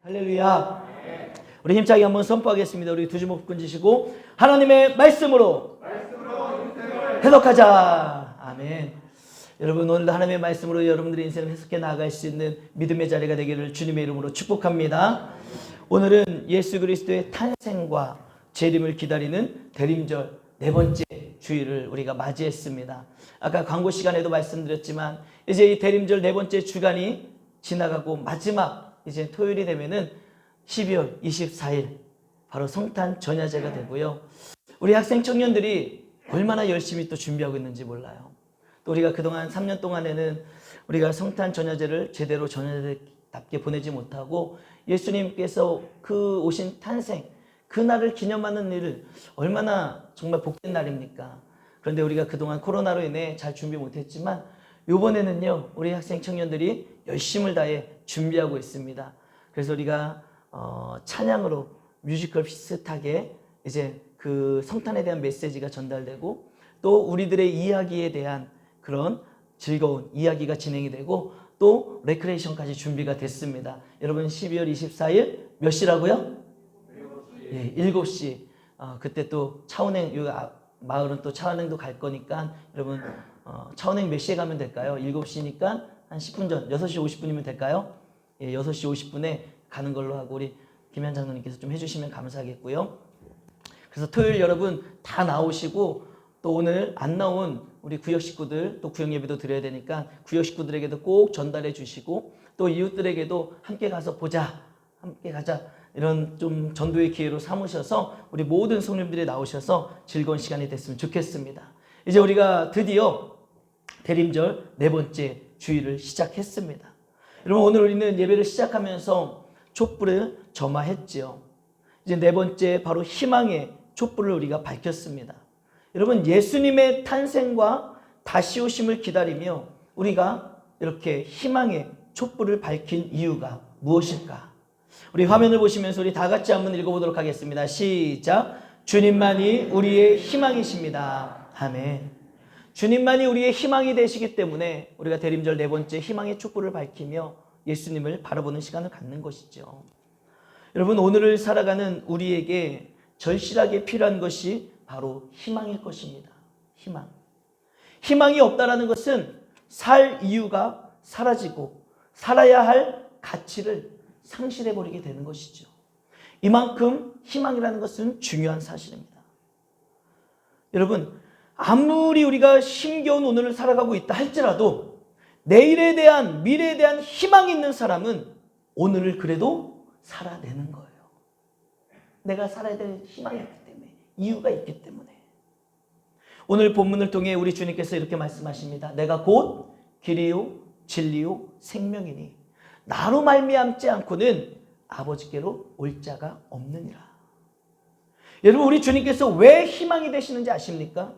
할렐루야. 우리 힘차게 한번 선포하겠습니다. 우리 두 주먹 끈지시고 하나님의 말씀으로 해석하자. 아멘. 여러분, 오늘도 하나님의 말씀으로 여러분들의 인생을 해석해 나아갈 수 있는 믿음의 자리가 되기를 주님의 이름으로 축복합니다. 오늘은 예수 그리스도의 탄생과 재림을 기다리는 대림절 네 번째 주일을 우리가 맞이했습니다. 아까 광고 시간에도 말씀드렸지만 이제 이 대림절 네 번째 주간이 지나가고 마지막 이제 토요일이 되면은 12월 24일 바로 성탄 전야제가 되고요. 우리 학생 청년들이 얼마나 열심히 또 준비하고 있는지 몰라요. 또 우리가 그동안 3년 동안에는 우리가 성탄 전야제를 제대로 전야제답게 보내지 못하고 예수님께서 그 오신 탄생 그날을 기념하는 일을 얼마나 정말 복된 날입니까? 그런데 우리가 그동안 코로나로 인해 잘 준비 못했지만 이번에는요 우리 학생 청년들이 열심을 다해 준비하고 있습니다. 그래서 우리가 찬양으로 뮤지컬 비슷하게 이제 그 성탄에 대한 메시지가 전달되고 또 우리들의 이야기에 대한 그런 즐거운 이야기가 진행이 되고 또 레크레이션까지 준비가 됐습니다. 여러분 12월 24일 몇 시라고요? 7시. 그때 또 차은행, 마을은 또 차은행도 갈 거니까 여러분 차은행 몇 시에 가면 될까요? 7시니까 한 10분 전 6시 50분이면 될까요? 6시 50분에 가는 걸로 하고 우리 김현 장로님께서 좀 해주시면 감사하겠고요. 그래서 토요일 여러분 다 나오시고 또 오늘 안 나온 우리 구역 식구들 또 구역 예배도 드려야 되니까 구역 식구들에게도 꼭 전달해 주시고 또 이웃들에게도 함께 가서 보자, 함께 가자 이런 좀 전도의 기회로 삼으셔서 우리 모든 성령님들이 나오셔서 즐거운 시간이 됐으면 좋겠습니다. 이제 우리가 드디어 대림절 네 번째 주일을 시작했습니다. 여러분 오늘 우리는 예배를 시작하면서 촛불을 점화했지요. 이제 네 번째 바로 희망의 촛불을 우리가 밝혔습니다. 여러분 예수님의 탄생과 다시 오심을 기다리며 우리가 이렇게 희망의 촛불을 밝힌 이유가 무엇일까? 우리 화면을 보시면서 우리 다 같이 한번 읽어보도록 하겠습니다. 시작. 주님만이 우리의 희망이십니다. 아멘. 주님만이 우리의 희망이 되시기 때문에 우리가 대림절 네 번째 희망의 촛불을 밝히며 예수님을 바라보는 시간을 갖는 것이죠. 여러분 오늘을 살아가는 우리에게 절실하게 필요한 것이 바로 희망일 것입니다. 희망. 희망이 없다라는 것은 살 이유가 사라지고 살아야 할 가치를 상실해버리게 되는 것이죠. 이만큼 희망이라는 것은 중요한 사실입니다. 여러분 아무리 우리가 힘겨운 오늘을 살아가고 있다 할지라도 내일에 대한 미래에 대한 희망이 있는 사람은 오늘을 그래도 살아내는 거예요. 내가 살아야 될 희망이 있기 때문에 이유가 있기 때문에 오늘 본문을 통해 우리 주님께서 이렇게 말씀하십니다. 내가 곧 길이요 진리요 생명이니 나로 말미암지 않고는 아버지께로 올 자가 없느니라. 여러분 우리 주님께서 왜 희망이 되시는지 아십니까?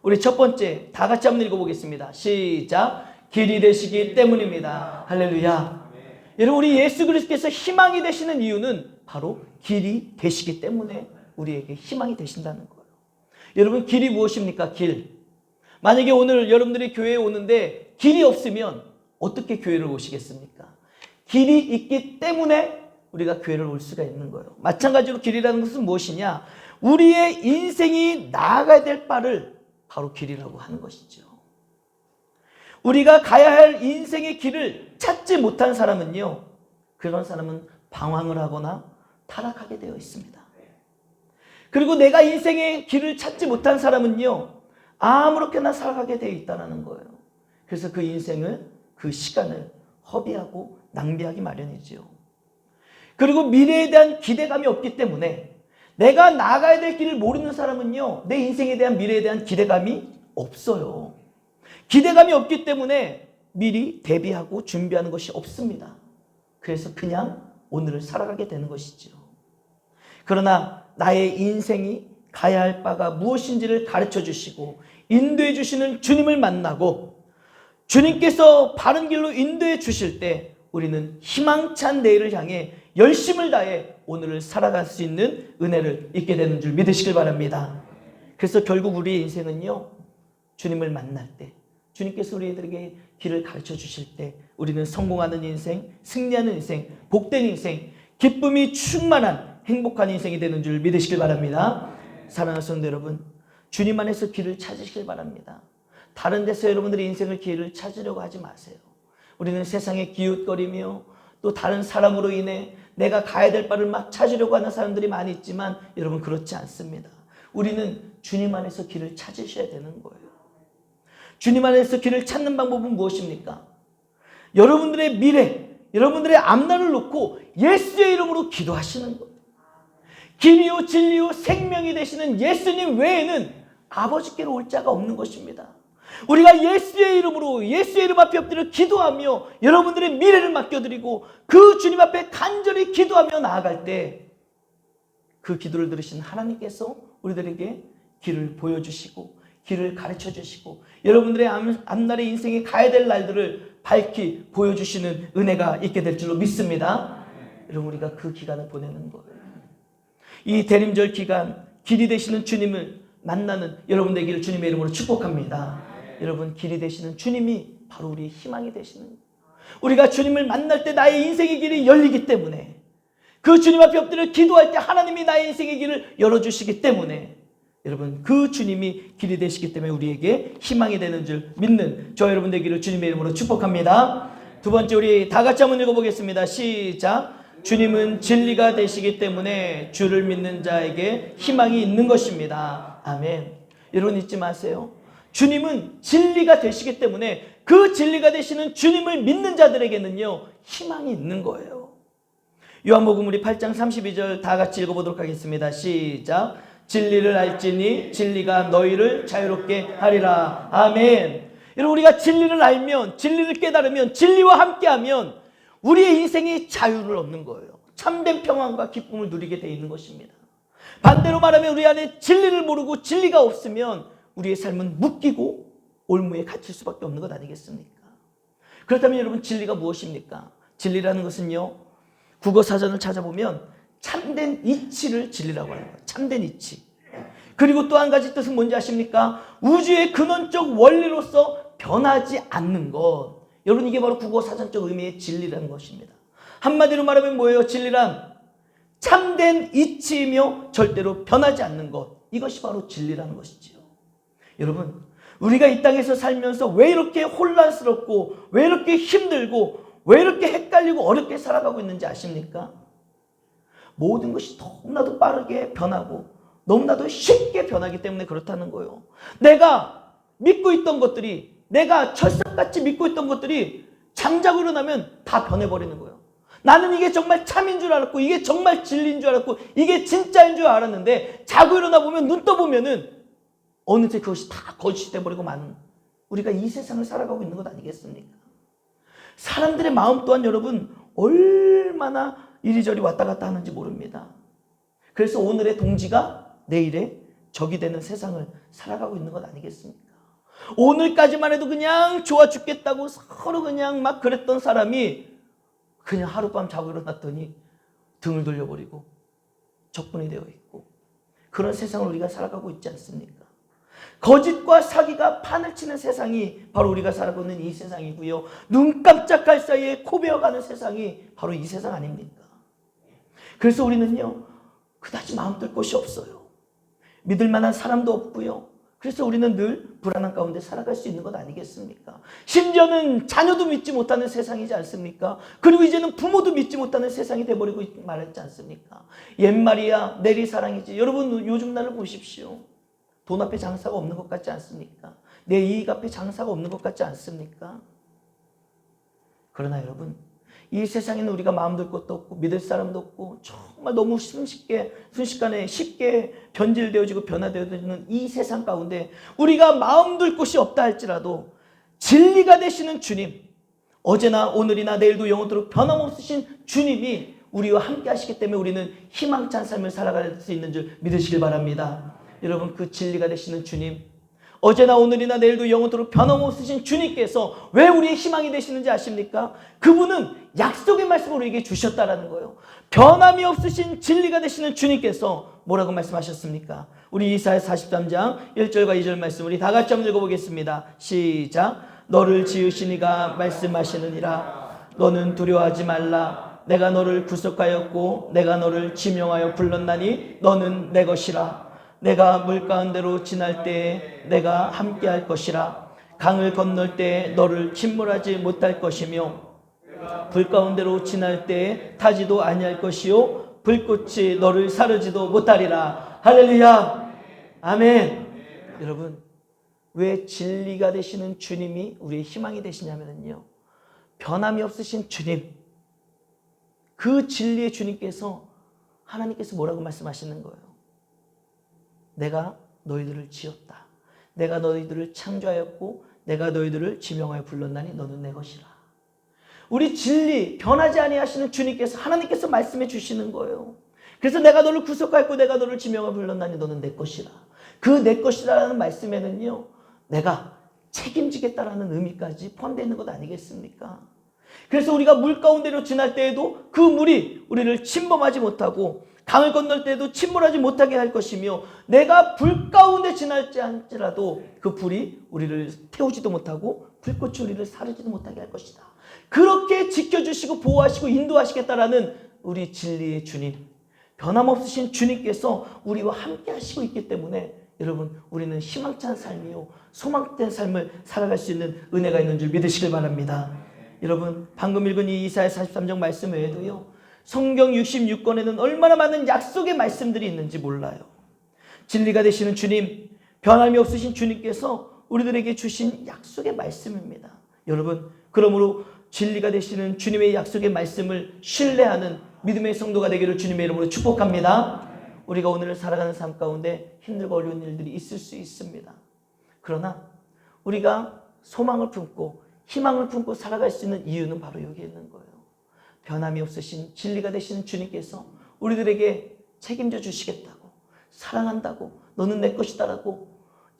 우리 첫 번째 다 같이 한번 읽어보겠습니다. 시작. 길이 되시기 때문입니다. 할렐루야. 여러분 우리 예수 그리스도께서 희망이 되시는 이유는 바로 길이 되시기 때문에 우리에게 희망이 되신다는 거예요. 여러분 길이 무엇입니까? 길. 만약에 오늘 여러분들이 교회에 오는데 길이 없으면 어떻게 교회를 오시겠습니까? 길이 있기 때문에 우리가 교회를 올 수가 있는 거예요. 마찬가지로 길이라는 것은 무엇이냐? 우리의 인생이 나아가야 될 바를 바로 길이라고 하는 것이죠. 우리가 가야 할 인생의 길을 찾지 못한 사람은요, 그런 사람은 방황을 하거나 타락하게 되어 있습니다. 그리고 내가 인생의 길을 찾지 못한 사람은요, 아무렇게나 살아가게 되어 있다는 거예요. 그래서 그 인생을, 그 시간을 허비하고 낭비하기 마련이지요. 그리고 미래에 대한 기대감이 없기 때문에 내가 나가야 될 길을 모르는 사람은요, 내 인생에 대한 미래에 대한 기대감이 없어요. 기대감이 없기 때문에 미리 대비하고 준비하는 것이 없습니다. 그래서 그냥 오늘을 살아가게 되는 것이죠. 그러나 나의 인생이 가야 할 바가 무엇인지를 가르쳐 주시고 인도해 주시는 주님을 만나고 주님께서 바른 길로 인도해 주실 때 우리는 희망찬 내일을 향해 열심을 다해 오늘을 살아갈 수 있는 은혜를 잊게 되는 줄 믿으시길 바랍니다. 그래서 결국 우리의 인생은요, 주님을 만날 때, 주님께서 우리들에게 길을 가르쳐 주실 때 우리는 성공하는 인생, 승리하는 인생, 복된 인생, 기쁨이 충만한 행복한 인생이 되는 줄 믿으시길 바랍니다. 사랑하는 성도 여러분, 주님 안에서 길을 찾으시길 바랍니다. 다른 데서 여러분들의 인생을 길을 찾으려고 하지 마세요. 우리는 세상에 기웃거리며 또 다른 사람으로 인해 내가 가야 될 바를 막 찾으려고 하는 사람들이 많이 있지만 여러분 그렇지 않습니다. 우리는 주님 안에서 길을 찾으셔야 되는 거예요. 주님 안에서 길을 찾는 방법은 무엇입니까? 여러분들의 미래, 여러분들의 앞날을 놓고 예수의 이름으로 기도하시는 것. 길이요 진리요 생명이 되시는 예수님 외에는 아버지께로 올 자가 없는 것입니다. 우리가 예수의 이름으로 예수의 이름 앞에 엎드려 기도하며 여러분들의 미래를 맡겨드리고 그 주님 앞에 간절히 기도하며 나아갈 때 그 기도를 들으신 하나님께서 우리들에게 길을 보여주시고 길을 가르쳐 주시고 여러분들의 앞날의 인생에 가야 될 날들을 밝히 보여주시는 은혜가 있게 될 줄로 믿습니다. 여러분 우리가 그 기간을 보내는 거예요. 이 대림절 기간 길이 되시는 주님을 만나는 여러분 되기를 주님의 이름으로 축복합니다. 여러분 길이 되시는 주님이 바로 우리의 희망이 되시는 거예요. 우리가 주님을 만날 때 나의 인생의 길이 열리기 때문에 그 주님 앞에 엎드려 기도할 때 하나님이 나의 인생의 길을 열어주시기 때문에 여러분 그 주님이 길이 되시기 때문에 우리에게 희망이 되는 줄 믿는 저 여러분 되기를 주님의 이름으로 축복합니다. 두 번째 우리 다 같이 한번 읽어보겠습니다. 시작. 주님은 진리가 되시기 때문에 주를 믿는 자에게 희망이 있는 것입니다. 아멘. 여러분 잊지 마세요. 주님은 진리가 되시기 때문에 그 진리가 되시는 주님을 믿는 자들에게는요 희망이 있는 거예요. 요한복음 우리 8장 32절 다 같이 읽어보도록 하겠습니다. 시작. 진리를 알지니 진리가 너희를 자유롭게 하리라. 아멘. 여러분 우리가 진리를 알면 진리를 깨달으면 진리와 함께하면 우리의 인생이 자유를 얻는 거예요. 참된 평안과 기쁨을 누리게 되어 있는 것입니다. 반대로 말하면 우리 안에 진리를 모르고 진리가 없으면 우리의 삶은 묶이고 올무에 갇힐 수밖에 없는 것 아니겠습니까? 그렇다면 여러분 진리가 무엇입니까? 진리라는 것은요 국어 사전을 찾아보면 참된 이치를 진리라고 하는 거예요. 참된 이치. 그리고 또 한 가지 뜻은 뭔지 아십니까? 우주의 근원적 원리로서 변하지 않는 것. 여러분 이게 바로 국어 사전적 의미의 진리라는 것입니다. 한마디로 말하면 뭐예요? 진리란 참된 이치이며 절대로 변하지 않는 것. 이것이 바로 진리라는 것이지요. 여러분 우리가 이 땅에서 살면서 왜 이렇게 혼란스럽고 왜 이렇게 힘들고 왜 이렇게 헷갈리고 어렵게 살아가고 있는지 아십니까? 모든 것이 너무나도 빠르게 변하고 너무나도 쉽게 변하기 때문에 그렇다는 거예요. 내가 믿고 있던 것들이 내가 철석같이 믿고 있던 것들이 장자고 일어나면 다 변해버리는 거예요. 나는 이게 정말 참인 줄 알았고 이게 정말 진리인 줄 알았고 이게 진짜인 줄 알았는데 자고 일어나 보면 눈 떠보면은 어느새 그것이 다 거짓이 돼버리고 마는 우리가 이 세상을 살아가고 있는 것 아니겠습니까? 사람들의 마음 또한 여러분 얼마나 이리저리 왔다 갔다 하는지 모릅니다. 그래서 오늘의 동지가 내일의 적이 되는 세상을 살아가고 있는 것 아니겠습니까? 오늘까지만 해도 그냥 좋아 죽겠다고 서로 그냥 막 그랬던 사람이 그냥 하룻밤 자고 일어났더니 등을 돌려버리고 적군이 되어 있고 그런 세상을 우리가 살아가고 있지 않습니까? 거짓과 사기가 판을 치는 세상이 바로 우리가 살아가고 있는 이 세상이고요. 눈 깜짝할 사이에 코베어가는 세상이 바로 이 세상 아닙니까? 그래서 우리는요 그다지 마음 뜰 곳이 없어요. 믿을 만한 사람도 없고요. 그래서 우리는 늘 불안한 가운데 살아갈 수 있는 것 아니겠습니까? 심지어는 자녀도 믿지 못하는 세상이지 않습니까? 그리고 이제는 부모도 믿지 못하는 세상이 돼버리고 말했지 않습니까? 옛말이야 내리 사랑이지. 여러분 요즘 날을 보십시오. 돈 앞에 장사가 없는 것 같지 않습니까? 내 이익 앞에 장사가 없는 것 같지 않습니까? 그러나 여러분 이 세상에는 우리가 마음둘 것도 없고 믿을 사람도 없고 정말 너무 순식간에 쉽게 변질되어지고 변화되어지는 이 세상 가운데 우리가 마음둘 곳이 없다 할지라도 진리가 되시는 주님, 어제나 오늘이나 내일도 영원토록 변함없으신 주님이 우리와 함께 하시기 때문에 우리는 희망찬 삶을 살아갈 수 있는 줄 믿으시길 바랍니다. 여러분 그 진리가 되시는 주님, 어제나 오늘이나 내일도 영원토록 변함없으신 주님께서 왜 우리의 희망이 되시는지 아십니까? 그분은 약속의 말씀을 우리에게 주셨다라는 거예요. 변함이 없으신 진리가 되시는 주님께서 뭐라고 말씀하셨습니까? 우리 이사야 43장 1절과 2절 말씀 우리 다 같이 한번 읽어보겠습니다. 시작. 너를 지으신 이가 말씀하시느니라. 너는 두려워하지 말라. 내가 너를 구속하였고 내가 너를 지명하여 불렀나니 너는 내 것이라. 내가 물 가운데로 지날 때에 내가 함께할 것이라. 강을 건널 때에 너를 침몰하지 못할 것이며 불 가운데로 지날 때에 타지도 아니할 것이요 불꽃이 너를 사르지도 못하리라. 할렐루야. 아멘. 여러분, 왜 진리가 되시는 주님이 우리의 희망이 되시냐면요, 변함이 없으신 주님, 그 진리의 주님께서, 하나님께서 뭐라고 말씀하시는 거예요? 내가 너희들을 지었다. 내가 너희들을 창조하였고 내가 너희들을 지명하여 불렀나니 너는 내 것이라. 우리 진리, 변하지 아니하시는 주님께서, 하나님께서 말씀해 주시는 거예요. 그래서 내가 너를 구속하였고 내가 너를 지명하여 불렀나니 너는 내 것이라. 그 내 것이라는 말씀에는요, 내가 책임지겠다라는 의미까지 포함되어 있는 것 아니겠습니까? 그래서 우리가 물 가운데로 지날 때에도 그 물이 우리를 침범하지 못하고 강을 건널 때에도 침몰하지 못하게 할 것이며, 내가 불 가운데 지날지 않지라도 그 불이 우리를 태우지도 못하고 불꽃이 우리를 사르지도 못하게 할 것이다. 그렇게 지켜주시고 보호하시고 인도하시겠다라는 우리 진리의 주님, 변함없으신 주님께서 우리와 함께 하시고 있기 때문에 여러분, 우리는 희망찬 삶이요 소망된 삶을 살아갈 수 있는 은혜가 있는 줄 믿으시길 바랍니다. 여러분, 방금 읽은 이 이사야 43장 말씀 외에도요, 성경 66권에는 얼마나 많은 약속의 말씀들이 있는지 몰라요. 진리가 되시는 주님, 변함이 없으신 주님께서 우리들에게 주신 약속의 말씀입니다. 여러분, 그러므로 진리가 되시는 주님의 약속의 말씀을 신뢰하는 믿음의 성도가 되기를 주님의 이름으로 축복합니다. 우리가 오늘 살아가는 삶 가운데 힘들고 어려운 일들이 있을 수 있습니다. 그러나 우리가 소망을 품고 희망을 품고 살아갈 수 있는 이유는 바로 여기에 있는 거예요. 변함이 없으신 진리가 되시는 주님께서 우리들에게 책임져 주시겠다고, 사랑한다고, 너는 내 것이다라고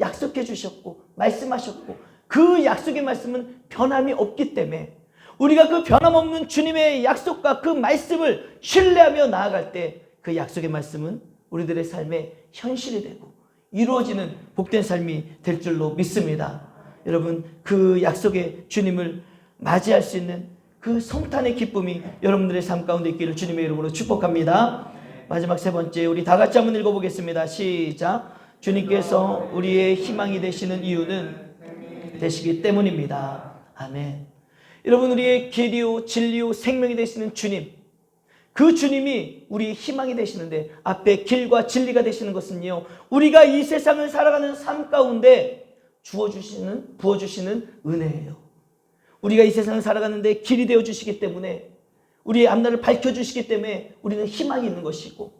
약속해 주셨고 말씀하셨고, 그 약속의 말씀은 변함이 없기 때문에 우리가 그 변함없는 주님의 약속과 그 말씀을 신뢰하며 나아갈 때 그 약속의 말씀은 우리들의 삶에 현실이 되고 이루어지는 복된 삶이 될 줄로 믿습니다. 여러분, 그 약속의 주님을 맞이할 수 있는 그 성탄의 기쁨이 여러분들의 삶 가운데 있기를 주님의 이름으로 축복합니다. 마지막 세 번째, 우리 다 같이 한번 읽어보겠습니다. 시작. 주님께서 우리의 희망이 되시는 이유는 되시기 때문입니다. 아멘. 여러분, 우리의 길이요 진리요 생명이 되시는 주님, 그 주님이 우리의 희망이 되시는데, 앞에 길과 진리가 되시는 것은요, 우리가 이 세상을 살아가는 삶 가운데 부어주시는 은혜예요. 우리가 이 세상을 살아가는데 길이 되어주시기 때문에, 우리의 앞날을 밝혀주시기 때문에 우리는 희망이 있는 것이고,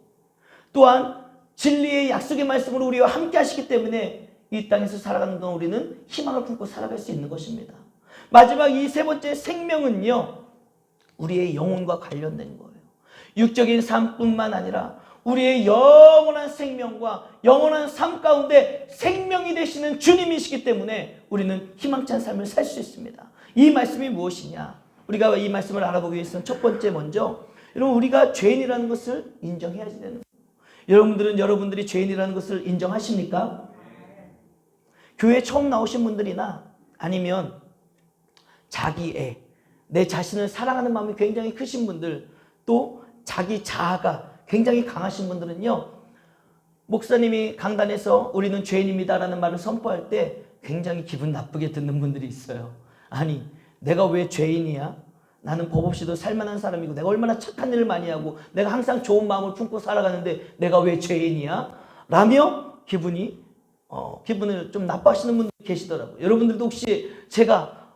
또한 진리의 약속의 말씀으로 우리와 함께 하시기 때문에 이 땅에서 살아가는 동안 우리는 희망을 품고 살아갈 수 있는 것입니다. 마지막 이 세 번째 생명은요, 우리의 영혼과 관련된 거예요. 육적인 삶뿐만 아니라 우리의 영원한 생명과 영원한 삶 가운데 생명이 되시는 주님이시기 때문에 우리는 희망찬 삶을 살 수 있습니다. 이 말씀이 무엇이냐? 우리가 이 말씀을 알아보기 위해서는 첫 번째, 먼저 여러분, 우리가 죄인이라는 것을 인정해야 되는 거예요. 여러분들이 죄인이라는 것을 인정하십니까? 교회 처음 나오신 분들이나 아니면 자기애, 내 자신을 사랑하는 마음이 굉장히 크신 분들, 또 자기 자아가 굉장히 강하신 분들은요, 목사님이 강단에서 우리는 죄인입니다라는 말을 선포할 때 굉장히 기분 나쁘게 듣는 분들이 있어요. 아니, 내가 왜 죄인이야? 나는 법 없이도 살만한 사람이고 내가 얼마나 착한 일을 많이 하고 내가 항상 좋은 마음을 품고 살아가는데 내가 왜 죄인이야? 라며 기분을 좀 나빠하시는 분들 계시더라고요. 여러분들도 혹시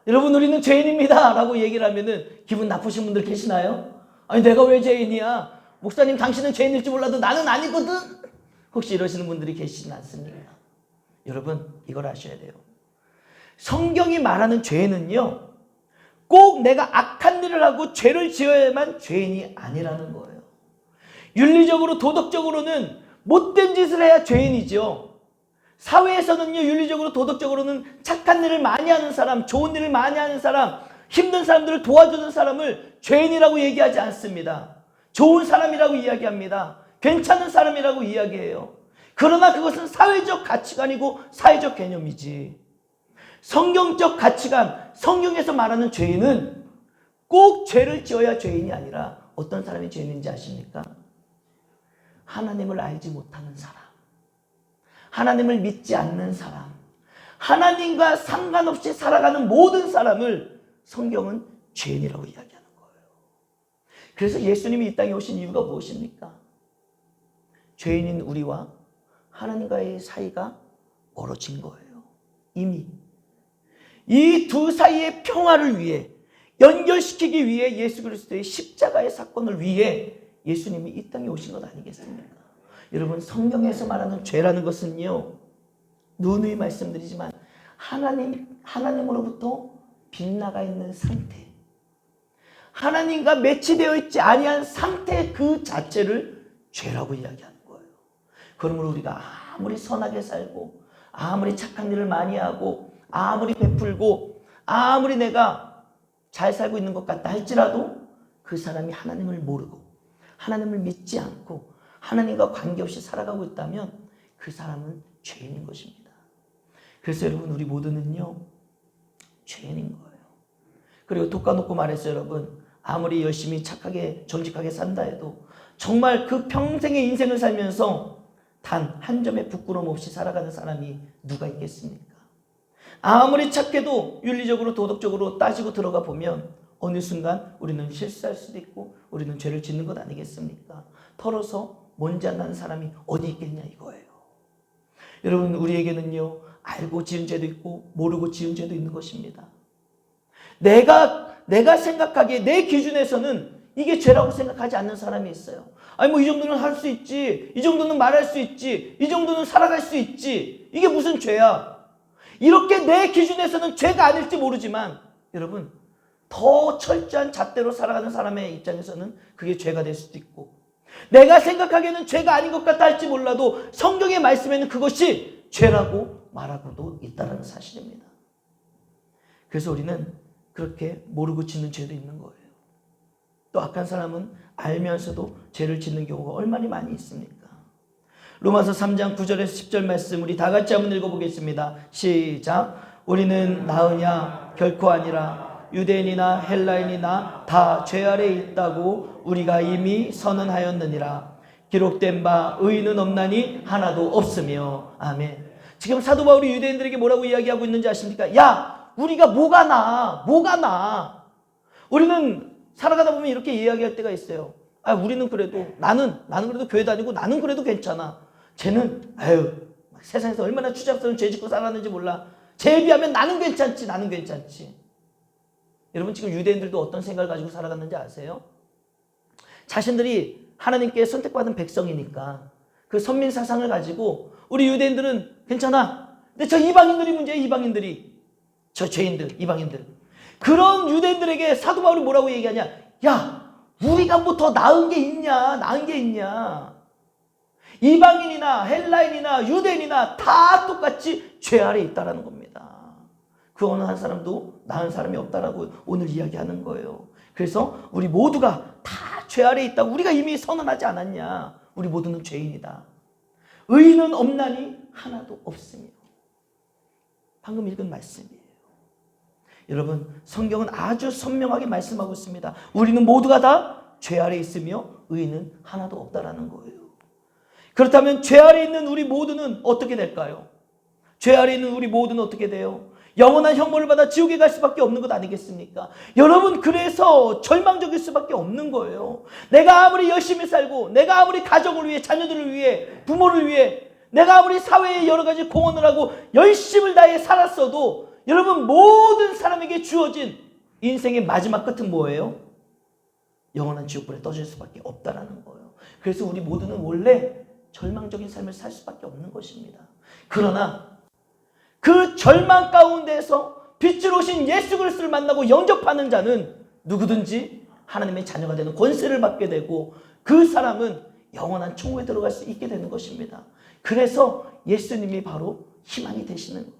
여러분 우리는 죄인입니다 라고 얘기를 하면은 기분 나쁘신 분들 계시나요? 아니, 내가 왜 죄인이야? 목사님, 당신은 죄인일지 몰라도 나는 아니거든? 혹시 이러시는 분들이 계시진 않습니까? 여러분, 이걸 아셔야 돼요. 성경이 말하는 죄는요, 꼭 내가 악한 일을 하고 죄를 지어야만 죄인이 아니라는 거예요. 윤리적으로, 도덕적으로는 못된 짓을 해야 죄인이죠. 사회에서는요, 윤리적으로, 도덕적으로는 착한 일을 많이 하는 사람, 좋은 일을 많이 하는 사람, 힘든 사람들을 도와주는 사람을 죄인이라고 얘기하지 않습니다. 좋은 사람이라고 이야기합니다. 괜찮은 사람이라고 이야기해요. 그러나 그것은 사회적 가치관이고 사회적 개념이지, 성경적 가치관, 성경에서 말하는 죄인은 꼭 죄를 지어야 죄인이 아니라 어떤 사람이 죄인인지 아십니까? 하나님을 알지 못하는 사람, 하나님을 믿지 않는 사람, 하나님과 상관없이 살아가는 모든 사람을 성경은 죄인이라고 이야기하는 거예요. 그래서 예수님이 이 땅에 오신 이유가 무엇입니까? 죄인인 우리와 하나님과의 사이가 멀어진 거예요. 이미 이 두 사이의 평화를 위해, 연결시키기 위해 예수 그리스도의 십자가의 사건을 위해 예수님이 이 땅에 오신 것 아니겠습니까? 여러분, 성경에서 말하는 죄라는 것은요, 누누이 말씀드리지만 하나님으로부터 빗나가 있는 상태, 하나님과 매치되어 있지 아니한 상태 그 자체를 죄라고 이야기하는 거예요. 그러므로 우리가 아무리 선하게 살고, 아무리 착한 일을 많이 하고, 아무리 베풀고, 아무리 내가 잘 살고 있는 것 같다 할지라도 그 사람이 하나님을 모르고 하나님을 믿지 않고 하나님과 관계없이 살아가고 있다면 그 사람은 죄인인 것입니다. 그래서 여러분, 우리 모두는요, 죄인인 거예요. 그리고 톡 까놓고 말했어요. 여러분, 아무리 열심히 착하게 정직하게 산다 해도 정말 그 평생의 인생을 살면서 단 한 점의 부끄러움 없이 살아가는 사람이 누가 있겠습니까? 아무리 착해도 윤리적으로 도덕적으로 따지고 들어가 보면 어느 순간 우리는 실수할 수도 있고 우리는 죄를 짓는 것 아니겠습니까? 털어서 먼지 안 나는 사람이 어디 있겠냐 이거예요. 여러분, 우리에게는요, 알고 지은 죄도 있고 모르고 지은 죄도 있는 것입니다. 내가 생각하기에 내 기준에서는 이게 죄라고 생각하지 않는 사람이 있어요. 아니 뭐 이 정도는 할 수 있지, 이 정도는 말할 수 있지, 이 정도는 살아갈 수 있지, 이게 무슨 죄야? 이렇게 내 기준에서는 죄가 아닐지 모르지만 여러분, 더 철저한 잣대로 살아가는 사람의 입장에서는 그게 죄가 될 수도 있고, 내가 생각하기에는 죄가 아닌 것 같다 할지 몰라도 성경의 말씀에는 그것이 죄라고 말하고도 있다는 사실입니다. 그래서 우리는 그렇게 모르고 짓는 죄도 있는 거예요. 또 악한 사람은 알면서도 죄를 짓는 경우가 얼마나 많이 있습니까? 로마서 3장 9절에서 10절 말씀 우리 다 같이 한번 읽어보겠습니다. 시작. 우리는 나으냐? 결코 아니라 유대인이나 헬라인이나 다 죄 아래 있다고 우리가 이미 선언하였느니라. 기록된 바 의인은 없나니 하나도 없으며. 아멘. 지금 사도 바울이 유대인들에게 뭐라고 이야기하고 있는지 아십니까? 야, 우리가 뭐가 나? 우리는 살아가다 보면 이렇게 이야기할 때가 있어요. 아, 우리는 그래도 나는 그래도 교회 다니고 나는 그래도 괜찮아. 쟤는 세상에서 얼마나 추잡스러운 죄 짓고 살았는지 몰라. 쟤에 비하면 나는 괜찮지. 여러분, 지금 유대인들도 어떤 생각을 가지고 살아갔는지 아세요? 자신들이 하나님께 선택받은 백성이니까 그 선민 사상을 가지고 우리 유대인들은 괜찮아. 근데 저 이방인들이 문제예요. 이방인들이. 저 죄인들, 이방인들. 그런 유대인들에게 사도 바울이 뭐라고 얘기하냐? 야, 우리가 뭐 더 나은 게 있냐? 이방인이나 헬라인이나 유대인이나 다 똑같이 죄 아래 있다라는 겁니다. 그 어느 한 사람도 나은 사람이 없다라고 오늘 이야기하는 거예요. 그래서 우리 모두가 다 죄 아래 있다고 우리가 이미 선언하지 않았냐? 우리 모두는 죄인이다. 의인은 없나니 하나도 없으며. 방금 읽은 말씀이에요. 여러분, 성경은 아주 선명하게 말씀하고 있습니다. 우리는 모두가 다 죄 아래 있으며 의인은 하나도 없다라는 거예요. 그렇다면 죄 아래 있는 우리 모두는 어떻게 될까요? 죄 아래 있는 우리 모두는 어떻게 돼요? 영원한 형벌을 받아 지옥에 갈 수밖에 없는 것 아니겠습니까? 여러분, 그래서 절망적일 수밖에 없는 거예요. 내가 아무리 열심히 살고, 내가 아무리 가족을 위해, 자녀들을 위해, 부모를 위해, 내가 아무리 사회에 여러 가지 공헌을 하고 열심을 다해 살았어도 여러분, 모든 사람에게 주어진 인생의 마지막 끝은 뭐예요? 영원한 지옥불에 떠질 수밖에 없다라는 거예요. 그래서 우리 모두는 원래 절망적인 삶을 살 수밖에 없는 것입니다. 그러나 그 절망 가운데에서 빛으로 오신 예수 그리스도를 만나고 영접하는 자는 누구든지 하나님의 자녀가 되는 권세를 받게 되고 그 사람은 영원한 천국에 들어갈 수 있게 되는 것입니다. 그래서 예수님이 바로 희망이 되시는 거예요.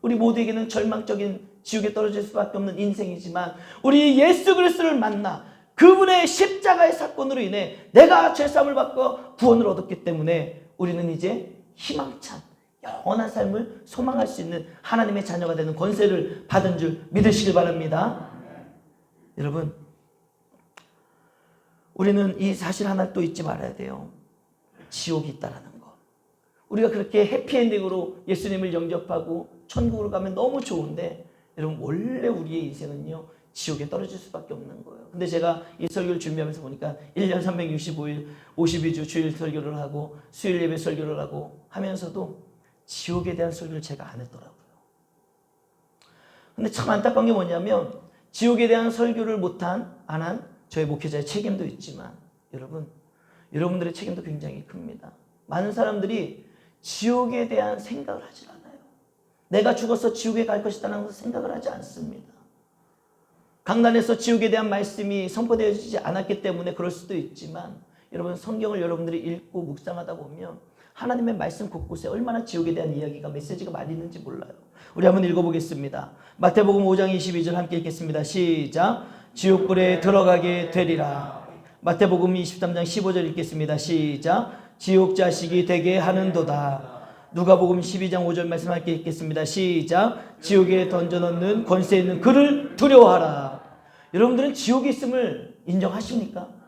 우리 모두에게는 절망적인 지옥에 떨어질 수밖에 없는 인생이지만 우리 예수 그리스도를 만나 그분의 십자가의 사건으로 인해 내가 죄사함을 받고 구원을 얻었기 때문에 우리는 이제 희망찬 영원한 삶을 소망할 수 있는 하나님의 자녀가 되는 권세를 받은 줄 믿으시길 바랍니다. 여러분, 우리는 이 사실 하나 또 잊지 말아야 돼요. 지옥이 있다라는 거. 우리가 그렇게 해피엔딩으로 예수님을 영접하고 천국으로 가면 너무 좋은데, 여러분 원래 우리의 인생은요 지옥에 떨어질 수밖에 없는 거예요. 근데 제가 이 설교를 준비하면서 보니까 1년 365일 52주 주일 설교를 하고 수요일 예배 설교를 하고 하면서도 지옥에 대한 설교를 제가 안 했더라고요. 근데 참 안타까운 게 뭐냐면, 지옥에 대한 설교를 안 한 저희 목회자의 책임도 있지만, 여러분들의 책임도 굉장히 큽니다. 많은 사람들이 지옥에 대한 생각을 하지 않아요. 내가 죽어서 지옥에 갈 것이라는 것을 생각을 하지 않습니다. 강단에서 지옥에 대한 말씀이 선포되어지지 않았기 때문에 그럴 수도 있지만, 여러분 성경을 여러분들이 읽고 묵상하다 보면 하나님의 말씀 곳곳에 얼마나 지옥에 대한 이야기가, 메시지가 많이 있는지 몰라요. 우리 한번 읽어보겠습니다. 마태복음 5장 22절 함께 읽겠습니다. 시작. 지옥불에 들어가게 되리라. 마태복음 23장 15절 읽겠습니다. 시작. 지옥 자식이 되게 하는도다. 누가복음 12장 5절 말씀 함께 읽겠습니다. 시작. 지옥에 던져넣는 권세 있는 그를 두려워하라. 여러분들은 지옥이 있음을 인정하십니까?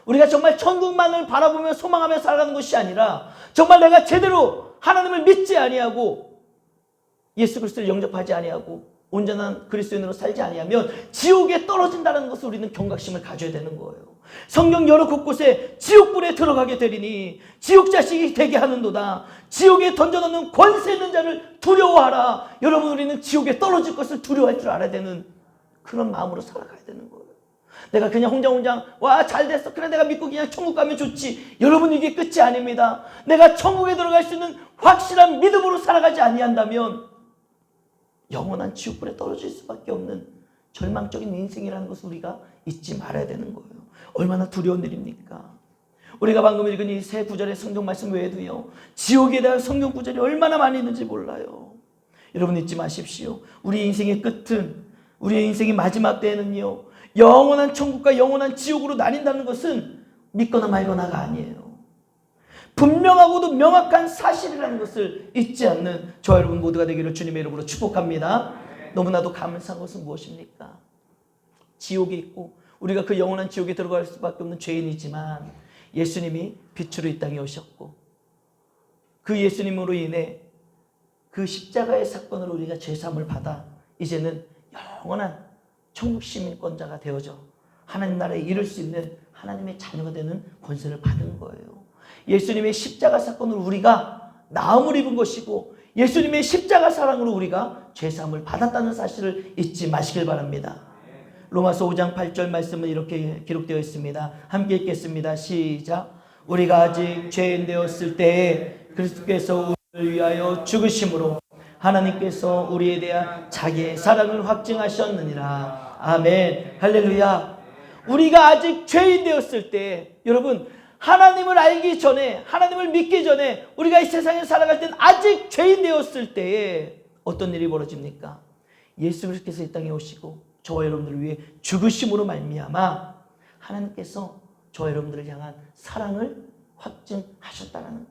우리가 정말 천국만을 바라보며 소망하며 살아가는 것이 아니라, 정말 내가 제대로 하나님을 믿지 아니하고 예수 그리스도를 영접하지 아니하고 온전한 그리스도인으로 살지 아니하면 지옥에 떨어진다는 것을 우리는 경각심을 가져야 되는 거예요. 성경 여러 곳곳에 지옥불에 들어가게 되리니 지옥 자식이 되게 하는도다. 지옥에 던져넣는 권세 있는 자를 두려워하라. 여러분, 우리는 지옥에 떨어질 것을 두려워할 줄 알아야 되는 그런 마음으로 살아가야 되는 거예요. 내가 그냥 홍장홍장 와 잘됐어, 그래 내가 믿고 그냥 천국 가면 좋지. 여러분, 이게 끝이 아닙니다. 내가 천국에 들어갈 수 있는 확실한 믿음으로 살아가지 아니한다면 영원한 지옥불에 떨어질 수밖에 없는 절망적인 인생이라는 것을 우리가 잊지 말아야 되는 거예요. 얼마나 두려운 일입니까? 우리가 방금 읽은 이 세 구절의 성경 말씀 외에도요, 지옥에 대한 성경 구절이 얼마나 많이 있는지 몰라요. 여러분, 잊지 마십시오. 우리 인생의 끝은, 우리의 인생의 마지막 때에는요, 영원한 천국과 영원한 지옥으로 나뉜다는 것은 믿거나 말거나가 아니에요. 분명하고도 명확한 사실이라는 것을 잊지 않는 저와 여러분 모두가 되기를 주님의 이름으로 축복합니다. 너무나도 감사한 것은 무엇입니까? 지옥에 있고 우리가 그 영원한 지옥에 들어갈 수밖에 없는 죄인이지만, 예수님이 빛으로 이 땅에 오셨고 그 예수님으로 인해 그 십자가의 사건으로 우리가 죄사함을 받아 이제는 영원한 천국 시민권자가 되어져 하나님 나라에 이룰 수 있는 하나님의 자녀가 되는 권세를 받은 거예요. 예수님의 십자가 사건으로 우리가 나음을 입은 것이고, 예수님의 십자가 사랑으로 우리가 죄사함을 받았다는 사실을 잊지 마시길 바랍니다. 로마서 5장 8절 말씀은 이렇게 기록되어 있습니다. 함께 읽겠습니다. 시작. 우리가 아직 죄인 되었을 때에 그리스도께서 우리를 위하여 죽으심으로 하나님께서 우리에 대한 자기의 사랑을 확증하셨느니라. 아멘. 할렐루야. 우리가 아직 죄인 되었을 때, 여러분, 하나님을 알기 전에, 하나님을 믿기 전에, 우리가 이 세상에 살아갈 땐 아직 죄인 되었을 때에 어떤 일이 벌어집니까? 예수 그리스도께서 이 땅에 오시고 저와 여러분들을 위해 죽으심으로 말미암아 하나님께서 저와 여러분들을 향한 사랑을 확증하셨다는 거예요.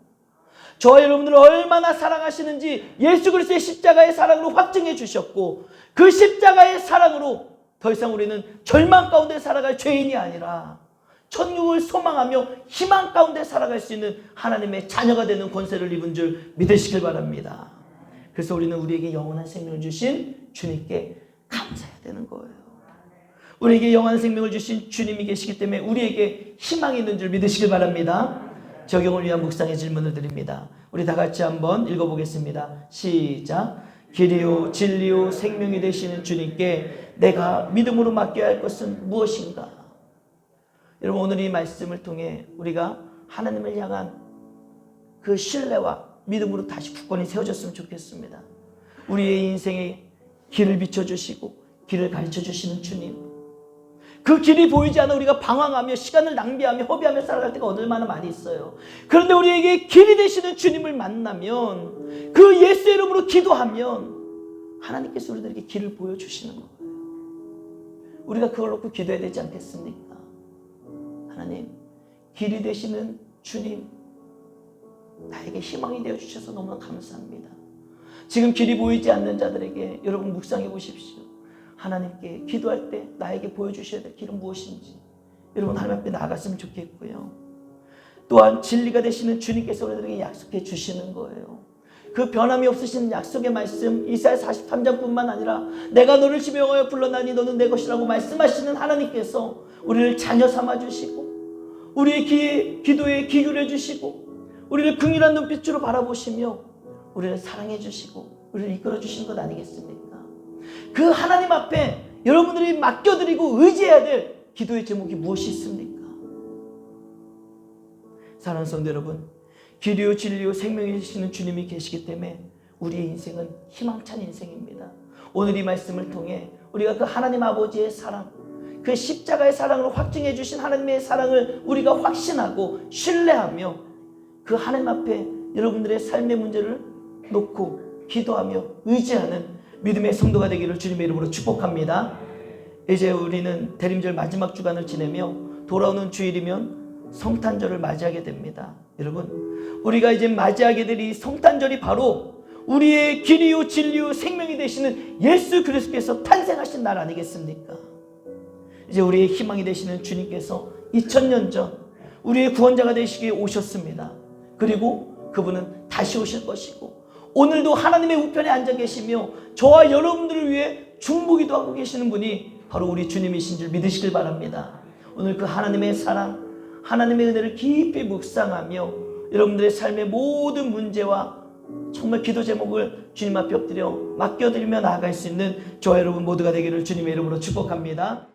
저와 여러분들을 얼마나 사랑하시는지 예수 그리스도의 십자가의 사랑으로 확증해 주셨고, 그 십자가의 사랑으로 더 이상 우리는 절망 가운데 살아갈 죄인이 아니라 천국을 소망하며 희망 가운데 살아갈 수 있는 하나님의 자녀가 되는 권세를 입은 줄 믿으시길 바랍니다. 그래서 우리는 우리에게 영원한 생명을 주신 주님께 감사해야 되는 거예요. 우리에게 영원한 생명을 주신 주님이 계시기 때문에 우리에게 희망이 있는 줄 믿으시길 바랍니다. 적용을 위한 묵상의 질문을 드립니다. 우리 다 같이 한번 읽어보겠습니다. 시작. 길이요 진리요 생명이 되시는 주님께 내가 믿음으로 맡겨야 할 것은 무엇인가? 여러분, 오늘 이 말씀을 통해 우리가 하나님을 향한 그 신뢰와 믿음으로 다시 굳건히 세워졌으면 좋겠습니다. 우리의 인생에 길을 비춰주시고 길을 가르쳐주시는 주님, 그 길이 보이지 않아 우리가 방황하며 시간을 낭비하며 허비하며 살아갈 때가 얼마나 많이 있어요. 그런데 우리에게 길이 되시는 주님을 만나면, 그 예수 이름으로 기도하면 하나님께서 우리들에게 길을 보여주시는 거예요. 우리가 그걸 놓고 기도해야 되지 않겠습니까? 하나님, 길이 되시는 주님, 나에게 희망이 되어주셔서 너무나 감사합니다. 지금 길이 보이지 않는 자들에게 여러분 묵상해 보십시오. 하나님께 기도할 때 나에게 보여주셔야 될 길은 무엇인지 여러분 하나님 앞에 나아갔으면 좋겠고요. 또한 진리가 되시는 주님께서 우리들에게 약속해 주시는 거예요. 그 변함이 없으신 약속의 말씀, 이사야 43장뿐만 아니라 내가 너를 집에 영하여 불러나니 너는 내 것이라고 말씀하시는 하나님께서 우리를 자녀 삼아주시고 우리의 기도에 귀 기울여 주시고 우리를 긍휼한 눈빛으로 바라보시며 우리를 사랑해 주시고 우리를 이끌어 주시는 것 아니겠습니까? 그 하나님 앞에 여러분들이 맡겨드리고 의지해야 될 기도의 제목이 무엇이 있습니까? 사랑하는 성도 여러분, 길이요 진리요 생명이시는 주님이 계시기 때문에 우리의 인생은 희망찬 인생입니다. 오늘 이 말씀을 통해 우리가 그 하나님 아버지의 사랑, 그 십자가의 사랑을 확증해 주신 하나님의 사랑을 우리가 확신하고 신뢰하며 그 하나님 앞에 여러분들의 삶의 문제를 놓고 기도하며 의지하는 믿음의 성도가 되기를 주님의 이름으로 축복합니다. 이제 우리는 대림절 마지막 주간을 지내며 돌아오는 주일이면 성탄절을 맞이하게 됩니다. 여러분, 우리가 이제 맞이하게 될 이 성탄절이 바로 우리의 길이요 진리요 생명이 되시는 예수 그리스도께서 탄생하신 날 아니겠습니까? 이제 우리의 희망이 되시는 주님께서 2000년 전 우리의 구원자가 되시기에 오셨습니다. 그리고 그분은 다시 오실 것이고 오늘도 하나님의 우편에 앉아 계시며 저와 여러분들을 위해 중보기도 하고 계시는 분이 바로 우리 주님이신 줄 믿으시길 바랍니다. 오늘 그 하나님의 사랑, 하나님의 은혜를 깊이 묵상하며 여러분들의 삶의 모든 문제와 정말 기도 제목을 주님 앞에 엎드려 맡겨드리며 나아갈 수 있는 저와 여러분 모두가 되기를 주님의 이름으로 축복합니다.